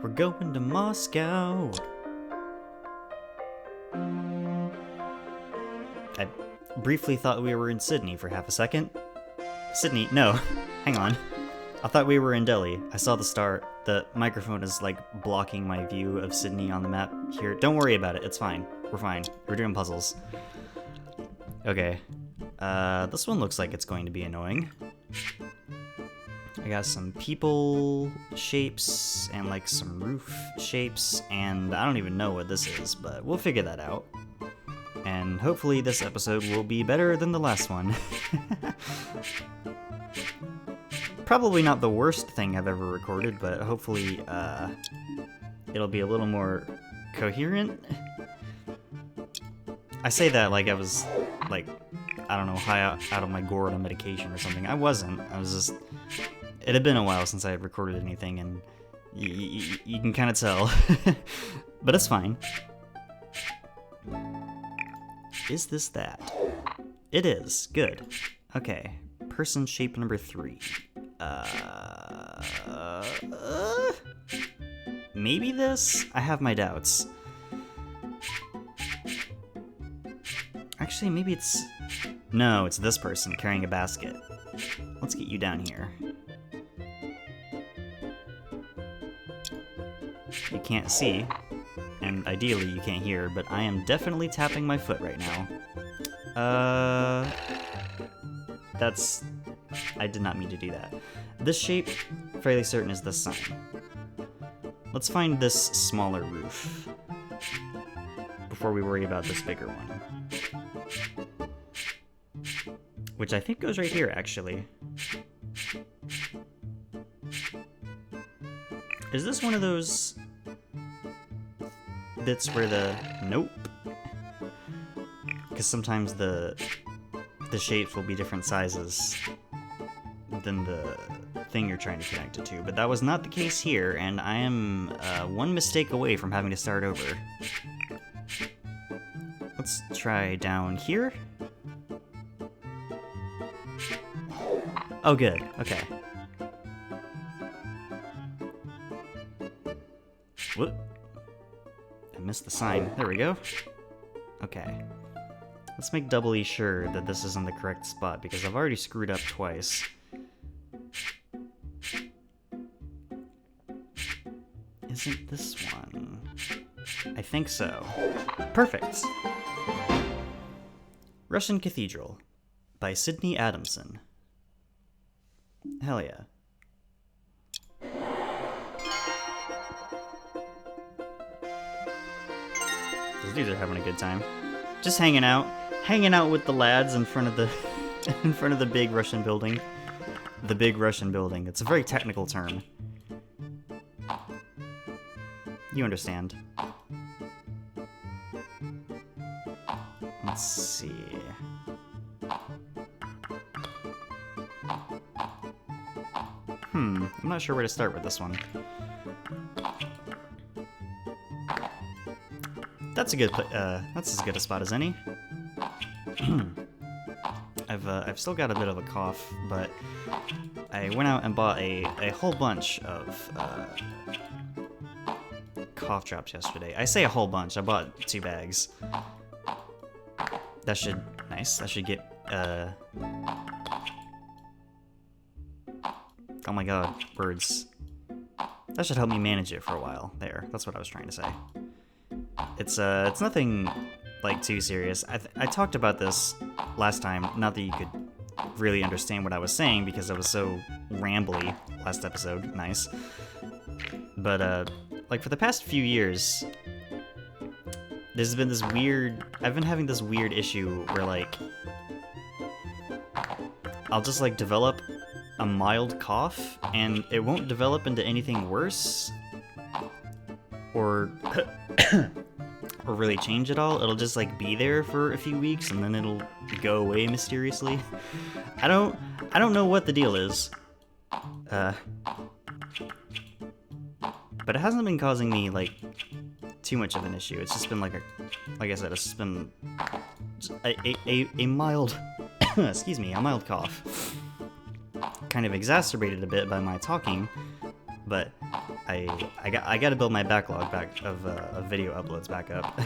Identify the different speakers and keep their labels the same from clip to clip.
Speaker 1: We're going to Moscow. I briefly thought we were in Sydney for half a second. Sydney? No. Hang on. I thought we were in Delhi. I saw the star. The microphone is like blocking my view of Sydney on the map here. Don't worry about it. It's fine. We're fine. We're doing puzzles. Okay. This one looks like it's going to be annoying. I got some people shapes and like some roof shapes, and I don't even know what this is, but we'll figure that out. And hopefully this episode will be better than the last one. Probably not the worst thing I've ever recorded, but hopefully it'll be a little more coherent. I say that like I was, like, I don't know, high out of my gourd on medication or something. I wasn't. I was just... It had been a while since I had recorded anything, and you can kind of tell. But it's fine. Is this that? It is. Good. Okay. Person shape number 3. Maybe this? I have my doubts. Actually, maybe it's... No, it's this person carrying a basket. Let's get you down here. You can't see, and ideally you can't hear, but I am definitely tapping my foot right now. That's... I did not mean to do that. This shape, fairly certain, is this sign. Let's find this smaller roof before we worry about this bigger one. Which I think goes right here, actually. Is this one of those bits where the... Nope. Because sometimes the shapes will be different sizes than the thing you're trying to connect it to, but that was not the case here, and I am one mistake away from having to start over. Let's try down here. Oh, good. Okay. Whoop. I missed the sign. There we go. Okay. Let's make doubly sure that this is in the correct spot, because I've already screwed up twice. Isn't this one? I think so. Perfect! Russian Cathedral by Sydney Adamson. Hell yeah. Those dudes are having a good time. Just hanging out with the lads in front of the in front of the big Russian building. The big Russian building. It's a very technical term. You understand. Let's see. I'm not sure where to start with this one. That's a good. That's as good a spot as any. I've still got a bit of a cough, but I went out and bought a whole bunch of cough drops yesterday. I say a whole bunch. I bought 2 bags. That should nice. That should get Oh my god, words. That should help me manage it for a while. There, that's what I was trying to say. It's nothing, like, too serious. I talked about this last time, not that you could really understand what I was saying because I was so rambly last episode. Nice. But, like, for the past few years, there's been this weird... I've been having this weird issue where, like, I'll just, like, develop a mild cough, and it won't develop into anything worse, or or really change at all. It'll just, like, be there for a few weeks, and then it'll go away mysteriously. I don't know what the deal is. But it hasn't been causing me, like, too much of an issue. It's just been, like I said, it's just been a mild, excuse me, a mild cough. Kind of exacerbated a bit by my talking, but I gotta build my backlog back of video uploads back up.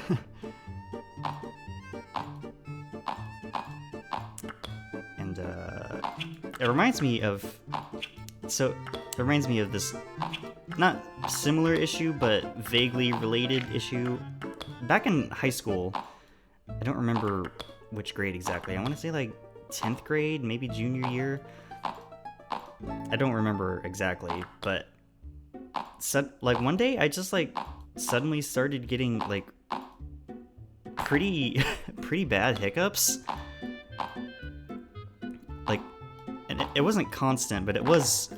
Speaker 1: And it reminds me of this not similar issue, but vaguely related issue. Back in high school, I don't remember which grade exactly. I want to say like 10th grade, maybe junior year. I don't remember exactly, but like one day I just like suddenly started getting like pretty bad hiccups. Like, and it wasn't constant, but it was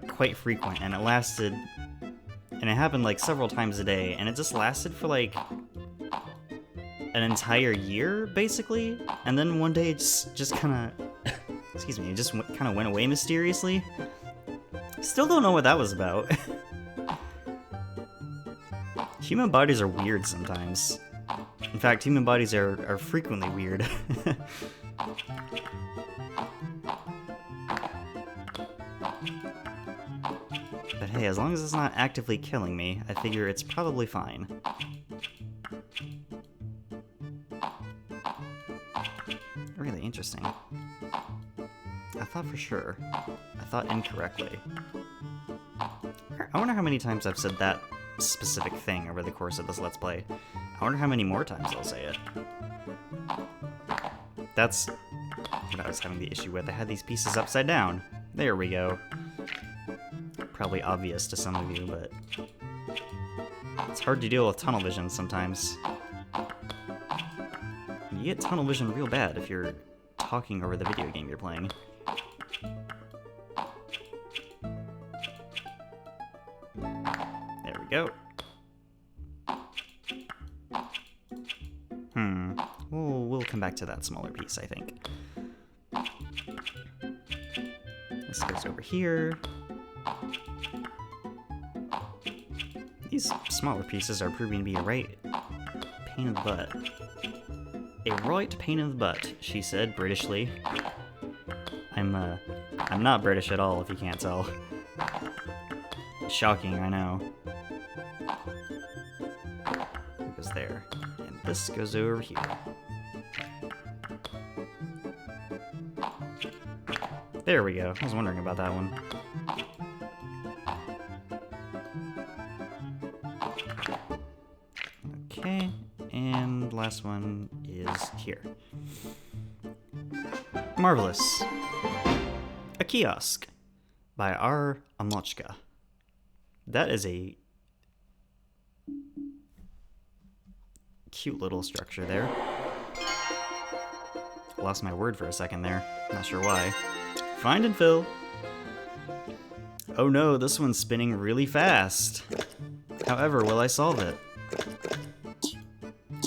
Speaker 1: quite frequent, and it lasted, and it happened like several times a day, and it just lasted for like an entire year basically. And then one day it just kind of excuse me, it just kind of went away mysteriously. Still don't know what that was about. Human bodies are weird sometimes. In fact, human bodies are frequently weird. But hey, as long as it's not actively killing me, I figure it's probably fine. Really interesting. I thought for sure. I thought incorrectly. I wonder how many times I've said that specific thing over the course of this Let's Play. I wonder how many more times I'll say it. That's what I was having the issue with. I had these pieces upside down. There we go. Probably obvious to some of you, but it's hard to deal with tunnel vision sometimes. You get tunnel vision real bad if you're talking over the video game you're playing. There we go. We'll come back to that smaller piece, I think. This goes over here. These smaller pieces are proving to be a right pain in the butt. A right pain in the butt, she said, Britishly. I'm not British at all, if you can't tell. Shocking, I know. It goes there. And this goes over here. There we go. I was wondering about that one. Okay, and last one is here. Marvelous. A Kiosk by Amochka. That is a cute little structure there. Lost my word for a second there. Not sure why. Find and fill. Oh no, this one's spinning really fast. However, will I solve it?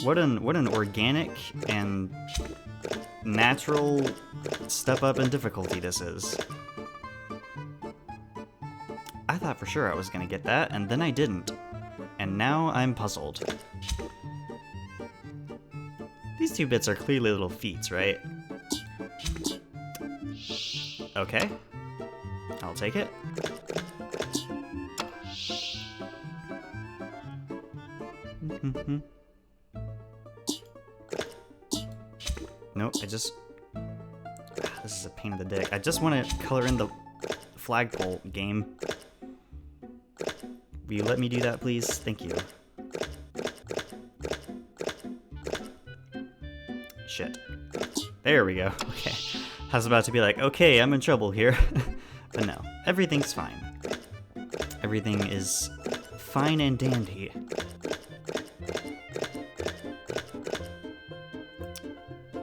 Speaker 1: What an organic and natural step up in difficulty this is. I thought for sure I was gonna get that, and then I didn't. And now I'm puzzled. These two bits are clearly little feats, right? Okay. I'll take it. Nope, this is a pain in the dick. I just want to color in the flagpole game. Will you let me do that, please? Thank you. Shit. There we go. Okay. I was about to be like, okay, I'm in trouble here. But no, everything's fine. Everything is fine and dandy.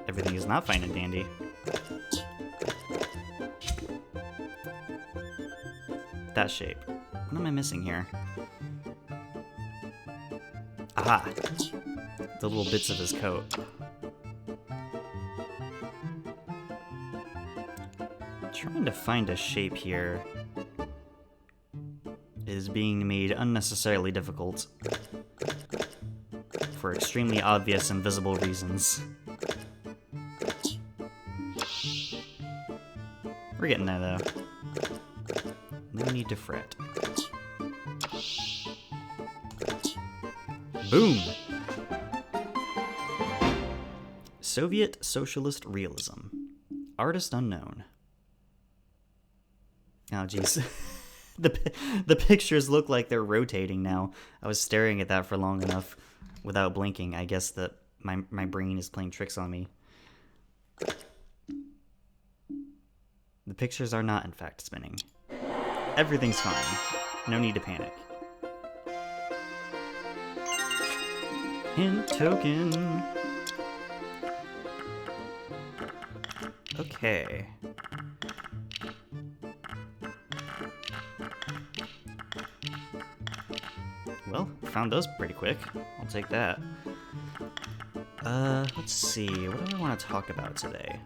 Speaker 1: Everything is not fine and dandy. That shape. What am I missing here? Aha! The little bits of his coat. Trying to find a shape here is being made unnecessarily difficult for extremely obvious and visible reasons. We're getting there though. No need to fret. Boom! Soviet Socialist Realism. Artist unknown. Oh, jeez. The pictures look like they're rotating now. I was staring at that for long enough without blinking. I guess that my brain is playing tricks on me. The pictures are not, in fact, spinning. Everything's fine. No need to panic. Hint token. Okay. Well, found those pretty quick. I'll take that. Let's see. What do I want to talk about today?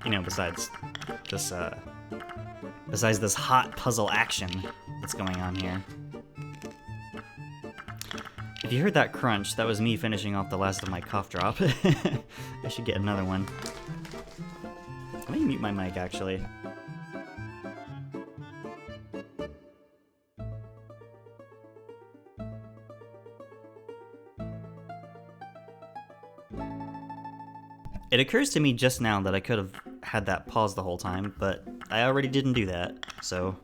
Speaker 1: You know, besides this hot puzzle action that's going on here. If you heard that crunch, that was me finishing off the last of my cough drop. I should get another one. Let me mute my mic, actually. It occurs to me just now that I could have had that pause the whole time, but I already didn't do that, so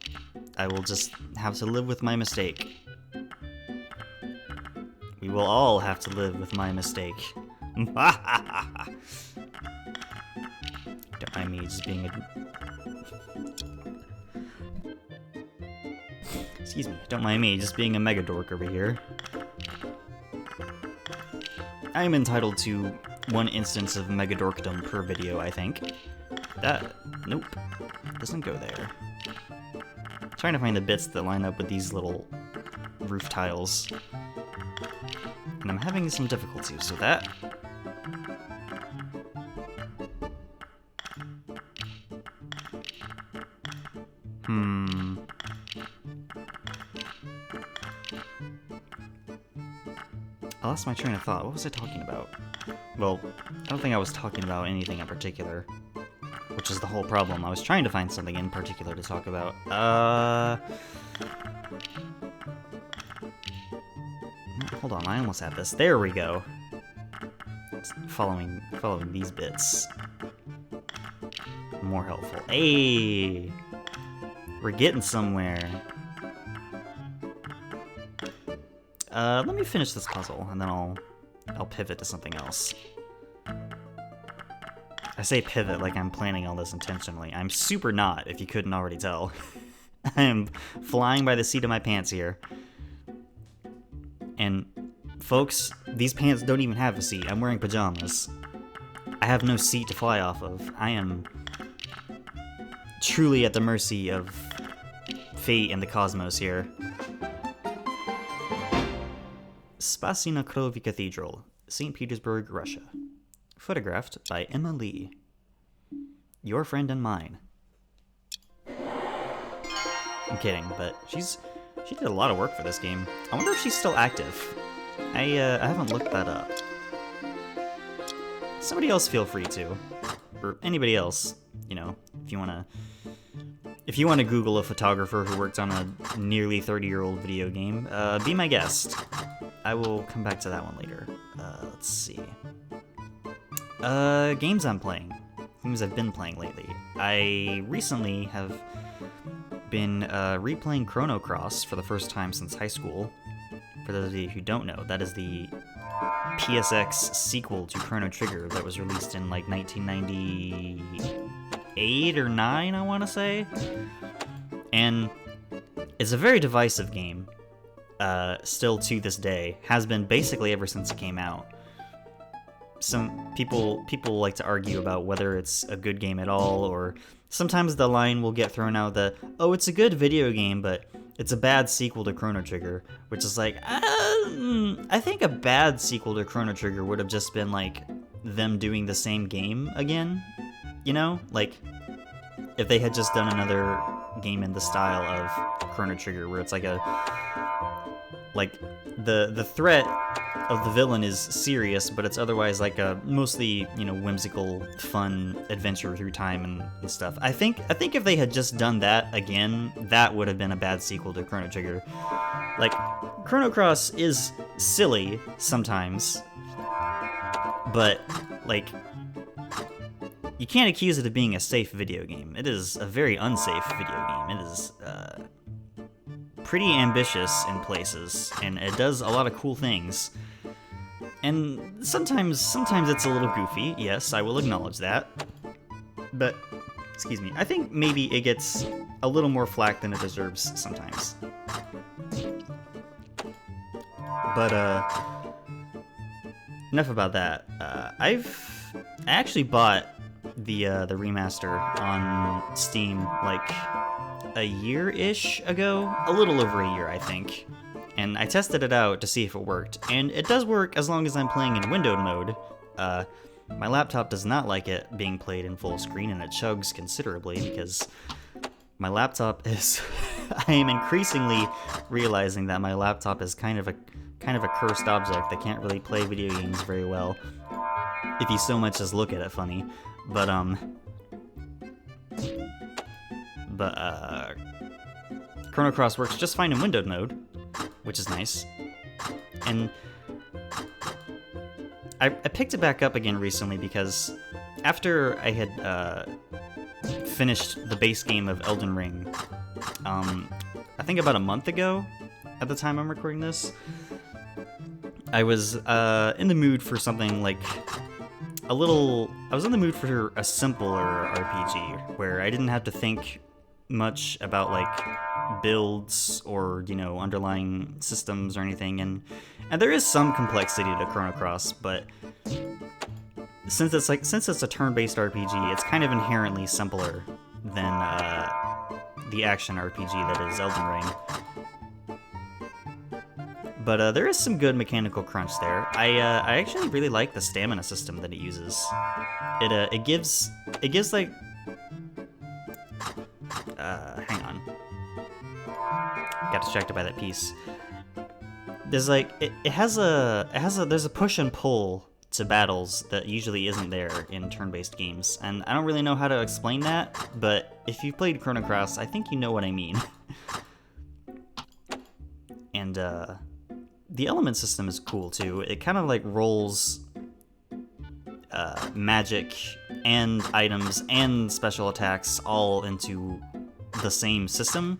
Speaker 1: I will just have to live with my mistake. We will all have to live with my mistake. Don't mind me just being a... Excuse me, don't mind me just being a mega dork over here. I am entitled to one instance of mega dorkdom per video, I think. Nope, doesn't go there. I'm trying to find the bits that line up with these little roof tiles. And I'm having some difficulties, so that... I lost my train of thought. What was I talking about? Well, I don't think I was talking about anything in particular, which is the whole problem. I was trying to find something in particular to talk about. Hold on, I almost have this. There we go. It's following these bits. More helpful. Hey! We're getting somewhere. Let me finish this puzzle, and then I'll pivot to something else. I say pivot like I'm planning all this intentionally. I'm super not, if you couldn't already tell. I am flying by the seat of my pants here. And, folks, these pants don't even have a seat. I'm wearing pajamas. I have no seat to fly off of. I am truly at the mercy of fate and the cosmos here. Spasi na Krovi Cathedral, St. Petersburg, Russia. Photographed by Emma Lee. Your friend and mine. I'm kidding, but she did a lot of work for this game. I wonder if she's still active. I haven't looked that up. Somebody else feel free to. Or anybody else, you know, if you wanna Google a photographer who worked on a nearly 30-year-old video game, be my guest. I will come back to that one later. Let's see. Games I'm playing. Games I've been playing lately. I recently have been replaying Chrono Cross for the first time since high school. For those of you who don't know, that is the PSX sequel to Chrono Trigger that was released in like 1998 or 9, I want to say. And it's a very divisive game. Still to this day, has been basically ever since it came out. Some people like to argue about whether it's a good game at all, or sometimes the line will get thrown out that, oh, it's a good video game, but it's a bad sequel to Chrono Trigger, which is like, I think a bad sequel to Chrono Trigger would have just been like them doing the same game again, you know? Like, if they had just done another game in the style of Chrono Trigger, where it's like like the threat of the villain is serious, but it's otherwise like a mostly, you know, whimsical, fun adventure through time and stuff. I think if they had just done that again, that would have been a bad sequel to Chrono Trigger. Like, Chrono Cross is silly sometimes, but like, you can't accuse it of being a safe video game. It is a very unsafe video game. It is pretty ambitious in places, and it does a lot of cool things. And sometimes it's a little goofy, yes, I will acknowledge that. But, excuse me, I think maybe it gets a little more flack than it deserves sometimes. But, enough about that. I actually bought the remaster on Steam, like, a year-ish ago? A little over a year, I think. And I tested it out to see if it worked, and it does work as long as I'm playing in windowed mode. My laptop does not like it being played in full screen, and it chugs considerably because my laptop is... I am increasingly realizing that my laptop is kind of a cursed object that can't really play video games very well, if you so much as look at it funny. But Chrono Cross works just fine in windowed mode, which is nice. And I picked it back up again recently because after I had finished the base game of Elden Ring, I think about a month ago, at the time I'm recording this, I was in the mood for something like I was in the mood for a simpler RPG, where I didn't have to think much about, like, builds or, you know, underlying systems or anything, and there is some complexity to Chrono Cross, but since it's a turn-based RPG, it's kind of inherently simpler than the action RPG that is Elden Ring. But there is some good mechanical crunch there. I actually really like the stamina system that it uses. It gives like hang on. Got distracted by that piece. There's like there's a push and pull to battles that usually isn't there in turn-based games, and I don't really know how to explain that, but if you've played Chrono Cross, I think you know what I mean. And the element system is cool too. It kind of like rolls magic and items and special attacks all into the same system.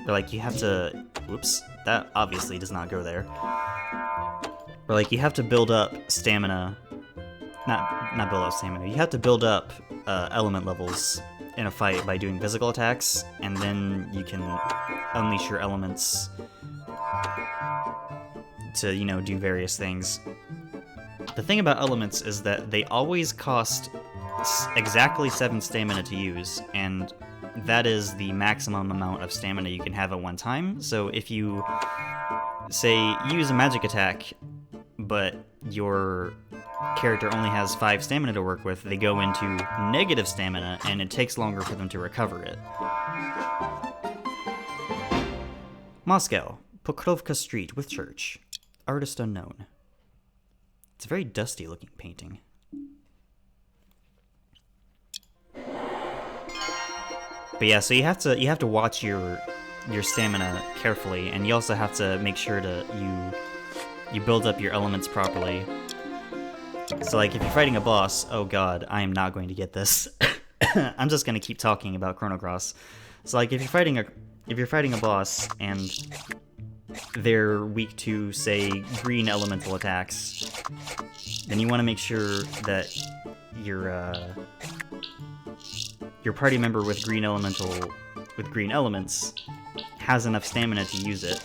Speaker 1: Or like you have to, whoops, that obviously does not go there. Or like you have to build up stamina, not build up stamina, you have to build up element levels in a fight by doing physical attacks, and then you can unleash your elements to, you know, do various things. The thing about elements is that they always cost exactly 7 stamina to use, and that is the maximum amount of stamina you can have at one time. So if you, say, use a magic attack, but your character only has 5 stamina to work with, they go into negative stamina, and it takes longer for them to recover it. Moscow, Pokrovka Street with church. Artist unknown. It's a very dusty looking painting. But yeah, so you have to watch your stamina carefully, and you also have to make sure to you build up your elements properly. So like if you're fighting a boss, oh god, I am not going to get this. I'm just gonna keep talking about Chrono Cross. So like if you're fighting a boss and they're weak to, say, green elemental attacks, then you want to make sure that your party member with green elements has enough stamina to use it.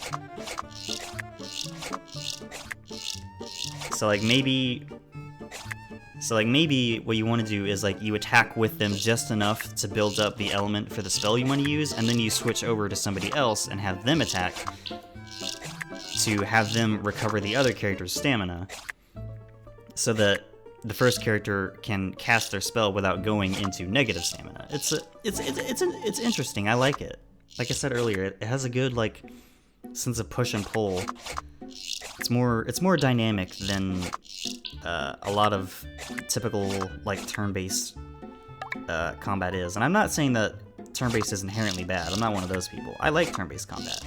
Speaker 1: So maybe what you want to do is like you attack with them just enough to build up the element for the spell you want to use, and then you switch over to somebody else and have them attack to have them recover the other character's stamina, so that the first character can cast their spell without going into negative stamina. It's interesting. I like it. Like I said earlier, it has a good like sense of push and pull. It's more dynamic than a lot of typical like turn-based combat is. And I'm not saying that turn-based is inherently bad. I'm not one of those people. I like turn-based combat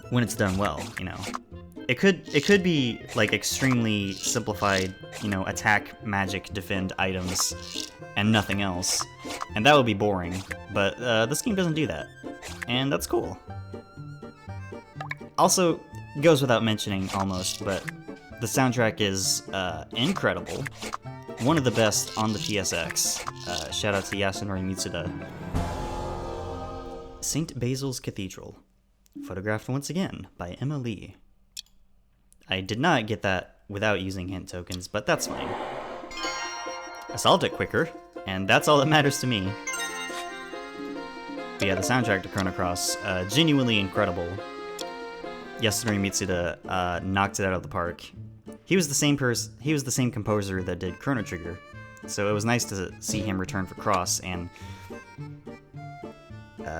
Speaker 1: when it's done well, you know. It could be like extremely simplified, you know, attack, magic, defend items, and nothing else, and that would be boring. But this game doesn't do that, and that's cool. Also, goes without mentioning almost, but the soundtrack is incredible. One of the best on the PSX. Shout out to Yasunori Mitsuda. St. Basil's Cathedral. Photographed once again by Emma Lee. I did not get that without using hint tokens, but that's fine. I solved it quicker, and that's all that matters to me. But yeah, the soundtrack to Chrono Cross, genuinely incredible. Yasunori Mitsuda knocked it out of the park. He was the same composer that did Chrono Trigger, so it was nice to see him return for Cross, and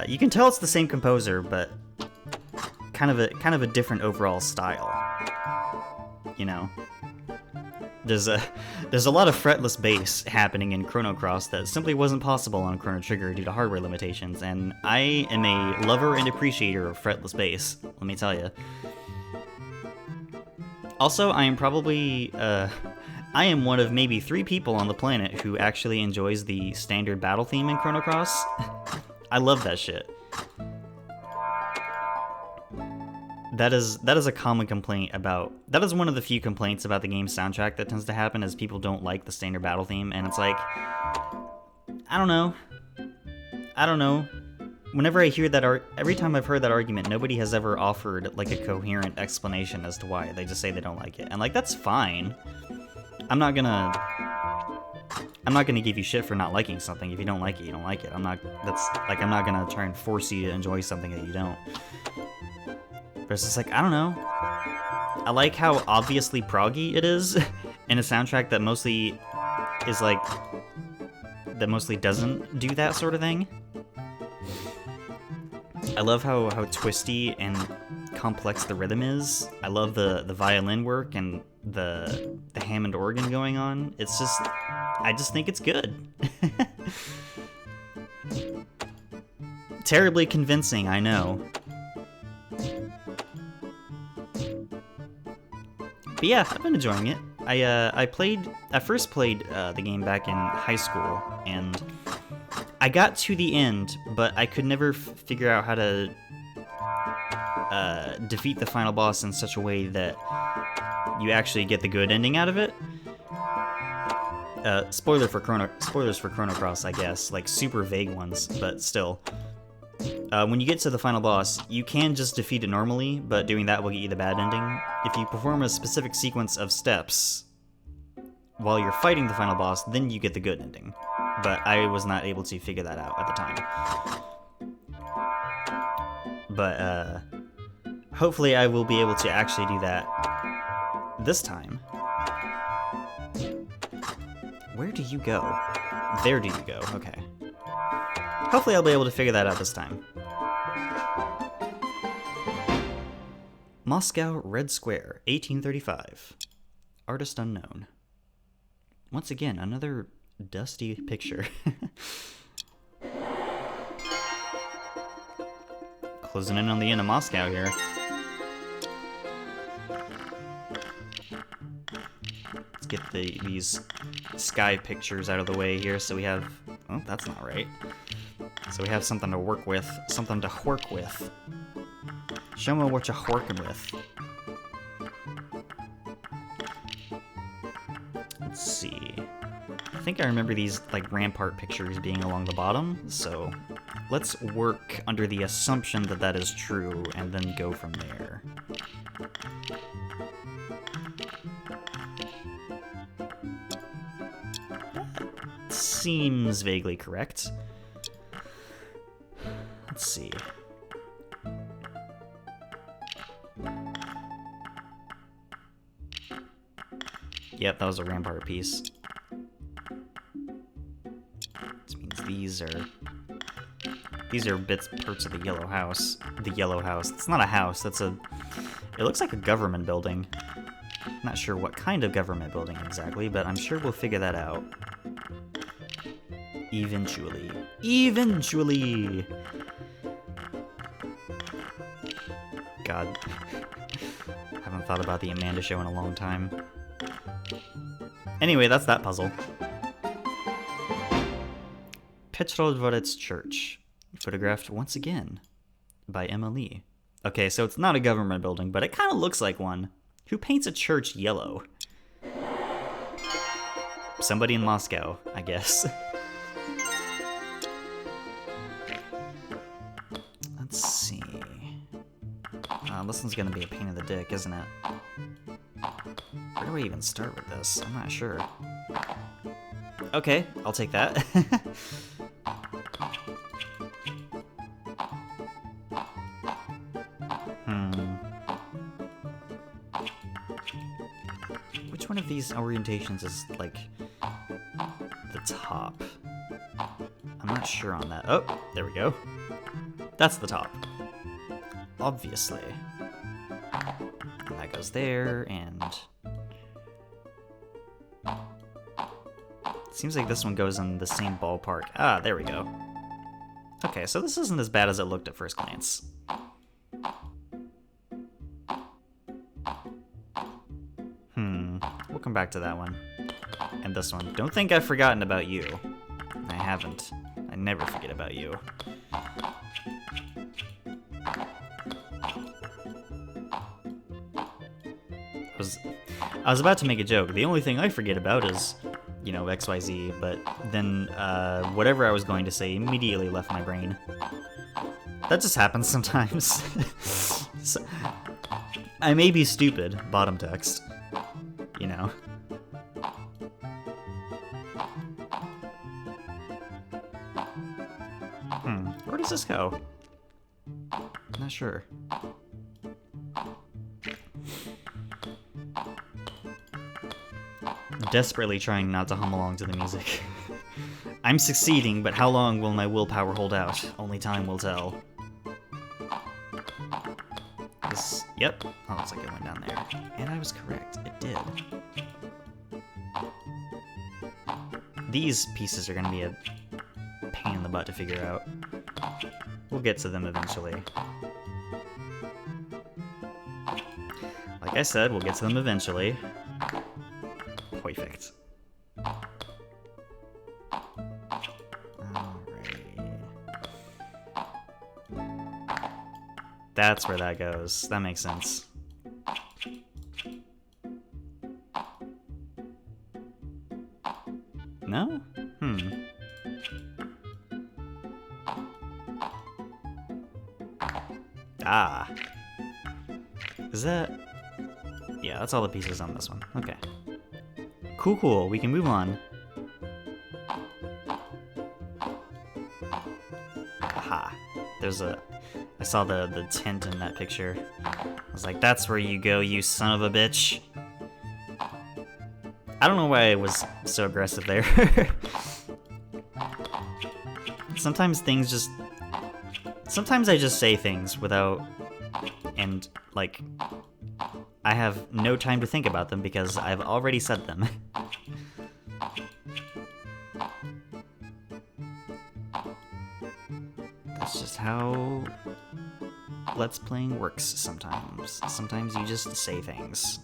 Speaker 1: you can tell it's the same composer, but kind of a different overall style. You know, there's a lot of fretless bass happening in Chrono Cross that simply wasn't possible on Chrono Trigger due to hardware limitations, and I am a lover and appreciator of fretless bass, let me tell you. Also, I am probably, I am one of maybe 3 people on the planet who actually enjoys the standard battle theme in Chrono Cross. I love that shit. That is a common complaint about... That is one of the few complaints about the game's soundtrack that tends to happen, is people don't like the standard battle theme, and it's like... I don't know. Whenever I hear that... Every time I've heard that argument, nobody has ever offered, like, a coherent explanation as to why. They just say they don't like it. And, like, that's fine. I'm not gonna give you shit for not liking something. If you don't like it, you don't like it. I'm not gonna try and force you to enjoy something that you don't. But it's just like, I don't know. I like how obviously proggy it is in a soundtrack that mostly is like... that mostly doesn't do that sort of thing. I love how twisty and complex the rhythm is. I love the violin work and the Hammond organ going on. It's just... I just think it's good. Terribly convincing, I know. But yeah, I've been enjoying it. I first played the game back in high school, and I got to the end, but I could never figure out how to defeat the final boss in such a way that you actually get the good ending out of it. Spoilers for Chrono Cross, I guess, like super vague ones, but still. When you get to the final boss, you can just defeat it normally, but doing that will get you the bad ending. If you perform a specific sequence of steps while you're fighting the final boss, then you get the good ending. But I was not able to figure that out at the time. But, hopefully I will be able to actually do that this time. Where do you go? There do you go, okay. Hopefully I'll be able to figure that out this time. Moscow Red Square, 1835. Artist unknown. Once again, another dusty picture. Closing in on the end of Moscow here. Let's get these sky pictures out of the way here so we have... Oh, that's not right. So we have something to work with. Something to work with. Show me what you're working with. Let's see. I think I remember these like rampart pictures being along the bottom, so let's work under the assumption that that is true and then go from there. That seems vaguely correct. Let's see. Yep, that was a rampart piece. This means these These are parts of the yellow house. The yellow house. It's not a house, that's a... It looks like a government building. Not sure what kind of government building exactly, but I'm sure we'll figure that out. Eventually. Eventually! God. Haven't thought about the Amanda Show in a long time. Anyway, that's that puzzle. Petrodvorets Church. Photographed once again by Emma Lee. Okay, so it's not a government building, but it kind of looks like one. Who paints a church yellow? Somebody in Moscow, I guess. Let's see. This one's gonna be a pain in the dick, isn't it? Where do I even start with this? I'm not sure. Okay, I'll take that. Which one of these orientations is, like, the top? I'm not sure on that. Oh, there we go. That's the top. Obviously. And that goes there, and... Seems like this one goes in the same ballpark. Ah, there we go. Okay, so this isn't as bad as it looked at first glance. We'll come back to that one. And this one. Don't think I've forgotten about you. I haven't. I never forget about you. I was about to make a joke. The only thing I forget about is, you know, XYZ, but then whatever I was going to say immediately left my brain. That just happens sometimes. So, I may be stupid, bottom text. You know. Where does this go? I'm not sure. Desperately trying not to hum along to the music. I'm succeeding, but how long will my willpower hold out? Only time will tell. This, yep. Oh, looks like it went down there. And I was correct. It did. These pieces are going to be a pain in the butt to figure out. We'll get to them eventually. Like I said, we'll get to them eventually. Perfect. Alrighty. That's where that goes. That makes sense. No? Ah. Is that... Yeah, that's all the pieces on this one. Okay. Cool, cool. We can move on. Aha. There's a... I saw the tent in that picture. I was like, that's where you go, you son of a bitch. I don't know why I was so aggressive there. Sometimes things just... Sometimes I just say things without... And, like... I have no time to think about them because I've already said them. That's just how Let's Playing works sometimes. Sometimes you just say things.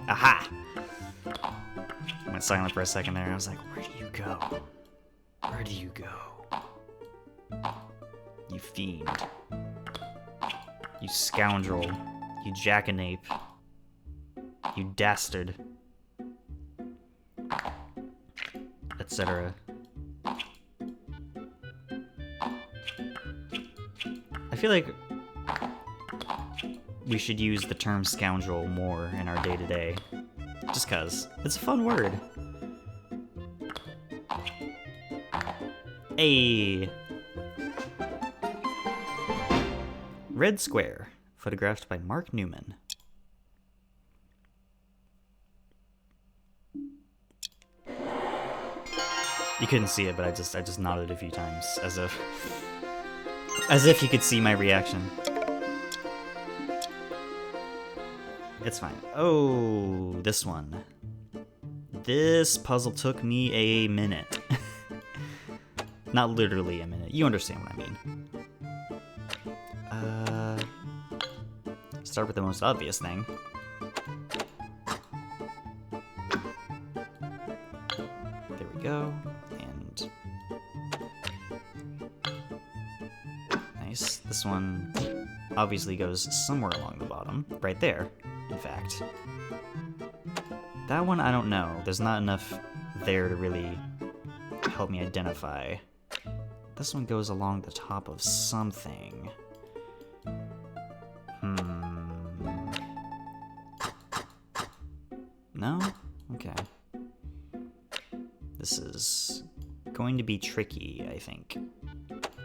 Speaker 1: Aha! I went silent for a second there. I was like, where do you go? Where do you go? You fiend. You scoundrel. You jackanape. You dastard. Etc. I feel like we should use the term scoundrel more in our day-to-day. Just cause. It's a fun word. Red Square, photographed by Mark Newman. You couldn't see it, but I just nodded a few times, as if you could see my reaction. It's fine. Oh, this one. This puzzle took me a minute. Not literally a minute. You understand what I mean. Start with the most obvious thing. There we go. And nice. This one obviously goes somewhere along the bottom. Right there, in fact. That one, I don't know. There's not enough there to really help me identify. This one goes along the top of something. No? Okay. This is going to be tricky, I think.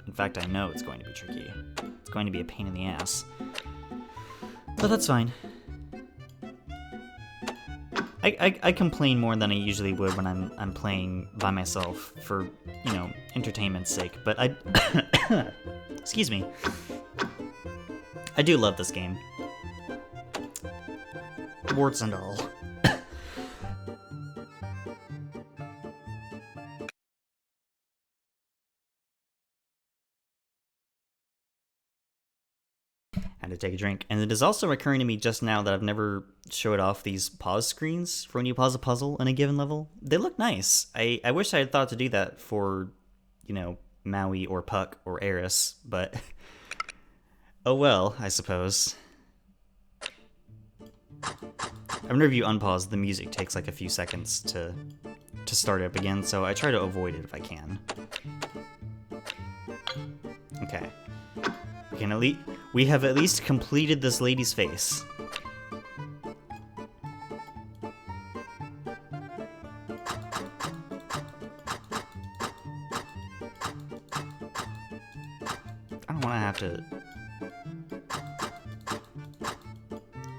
Speaker 1: In fact, I know it's going to be tricky. It's going to be a pain in the ass. But that's fine. I complain more than I usually would when I'm playing by myself for, you know, entertainment's sake, but I... Excuse me. I do love this game. Warts and all. To take a drink. And it is also occurring to me just now that I've never showed off these pause screens for when you pause a puzzle in a given level. They look nice. I wish I had thought to do that for, you know, Maui or Puck or Eris, but oh well, I suppose. Whenever you unpause, the music takes like a few seconds to start up again, so I try to avoid it if I can. Okay. We have at least completed this lady's face. I don't want to have to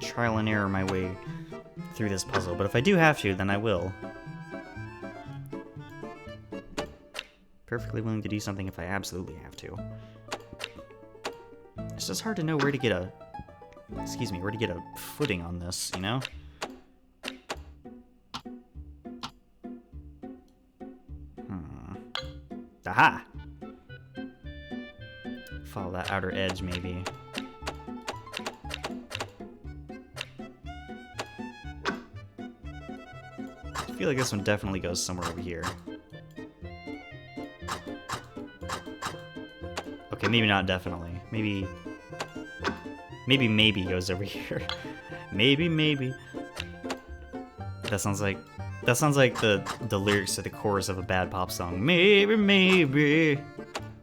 Speaker 1: trial and error my way through this puzzle, but if I do have to, then I will. Perfectly willing to do something if I absolutely have to. It's just hard to know where to get a footing on this, you know? Aha! Follow that outer edge, maybe. I feel like this one definitely goes somewhere over here. Okay, maybe not definitely. Maybe goes over here. Maybe. That sounds like the lyrics to the chorus of a bad pop song. Maybe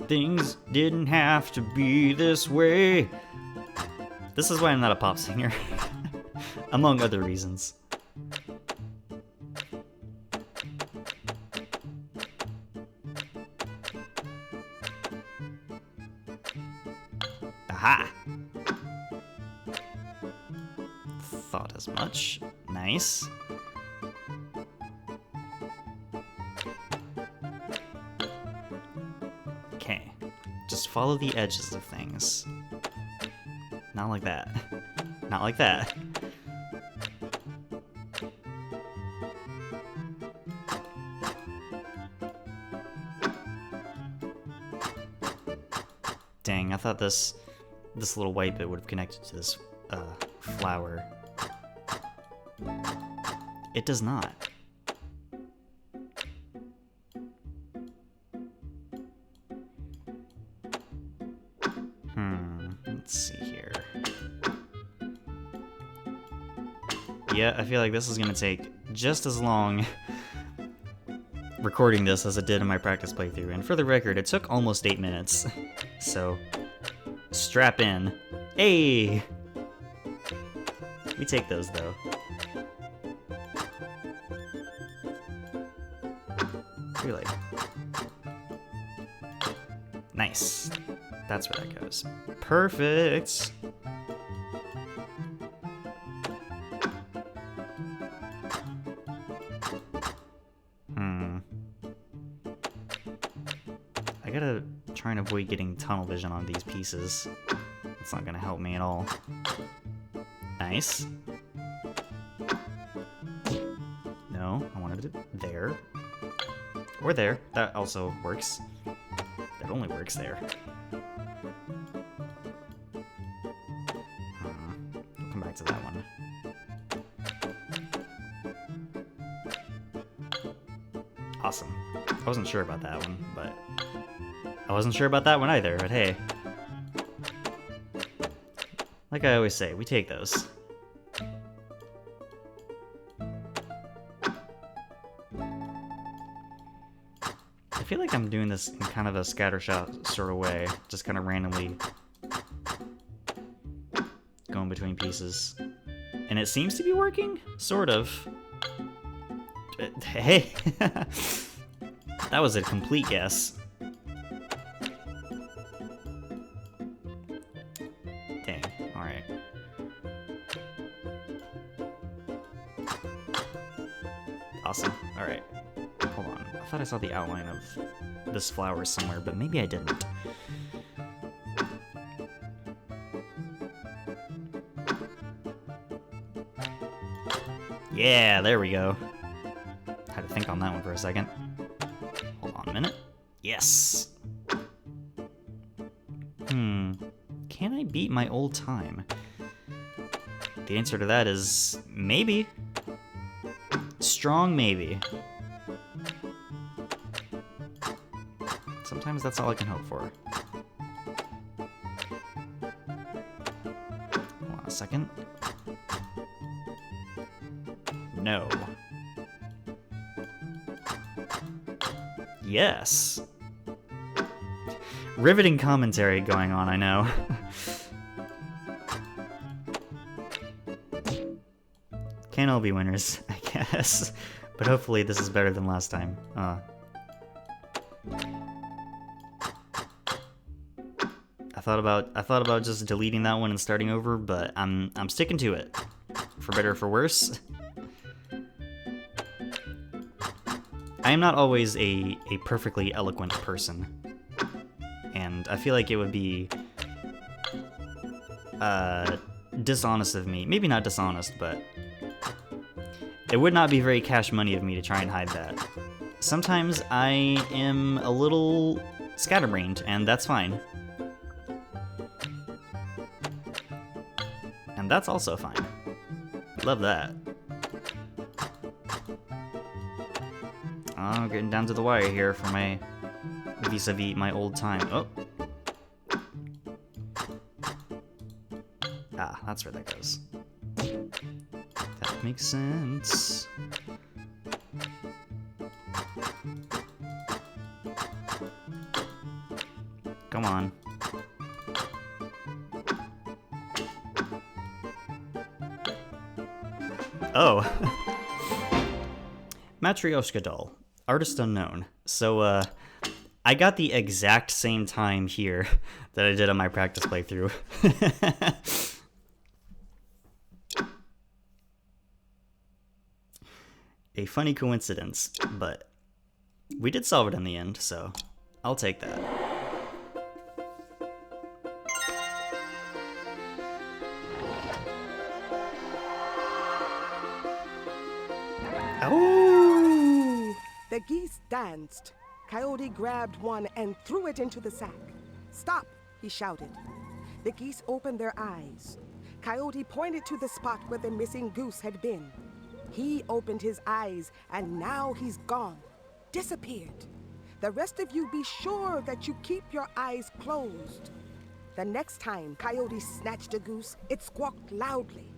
Speaker 1: things didn't have to be this way. This is why I'm not a pop singer. Among other reasons. Aha! Thought as much. Nice. Okay. Just follow the edges of things. Not like that. Not like that. Dang, I thought this little white bit would have connected to this flower. It does not. Let's see here. Yeah, I feel like this is gonna take just as long recording this as it did in my practice playthrough, and for the record, it took almost 8 minutes. So, strap in. Hey! We take those, though. Really. Nice. That's where that goes. Perfect! I gotta try and avoid getting tunnel vision on these pieces. It's not gonna help me at all. Nice. No, I wanted it there. Or there. That also works. That only works there. We'll come back to that one. Awesome. I wasn't sure about that one, but... I wasn't sure about that one either, but hey. Like I always say, we take those. I feel like I'm doing this in kind of a scattershot sort of way, just kind of randomly going between pieces. And it seems to be working? Sort of. Hey! That was a complete guess. Dang, alright. Awesome, alright. Hold on, I thought I saw the outline of this flower somewhere, but maybe I didn't. Yeah, there we go. Had to think on that one for a second. Hold on a minute. Yes! Can I beat my old time? The answer to that is maybe. Strong maybe. Sometimes that's all I can hope for. Hold on a second. No. Yes. Riveting commentary going on, I know. Can't all be winners, I guess. But hopefully this is better than last time. I thought about just deleting that one and starting over, but I'm sticking to it. For better or for worse. I am not always a perfectly eloquent person. And I feel like it would be dishonest of me. Maybe not dishonest, but it would not be very cash money of me to try and hide that. Sometimes I am a little scatterbrained, and that's fine. And that's also fine. Love that. Oh, getting down to the wire here for my vis-a-vis my old time. Oh. Ah, that's where that goes. That makes sense. Come on. Oh. Matryoshka doll. Artist unknown. So, I got the exact same time here that I did on my practice playthrough. A funny coincidence, but we did solve it in the end, so I'll take that.
Speaker 2: Oh! The geese danced. Coyote grabbed one and threw it into the sack. "Stop!" he shouted. The geese opened their eyes. Coyote pointed to the spot where the missing goose had been. He opened his eyes, and now he's gone. Disappeared. The rest of you be sure that you keep your eyes closed. The next time Coyote snatched a goose, it squawked loudly.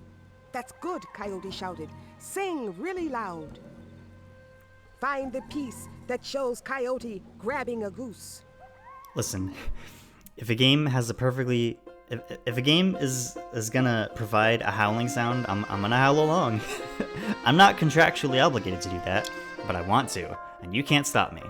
Speaker 2: "That's good," Coyote shouted. "Sing really loud." Find the piece that shows Coyote grabbing a goose.
Speaker 1: Listen, if a game has a perfectly... If a game is gonna provide a howling sound, I'm gonna howl along. I'm not contractually obligated to do that, but I want to, and you can't stop me.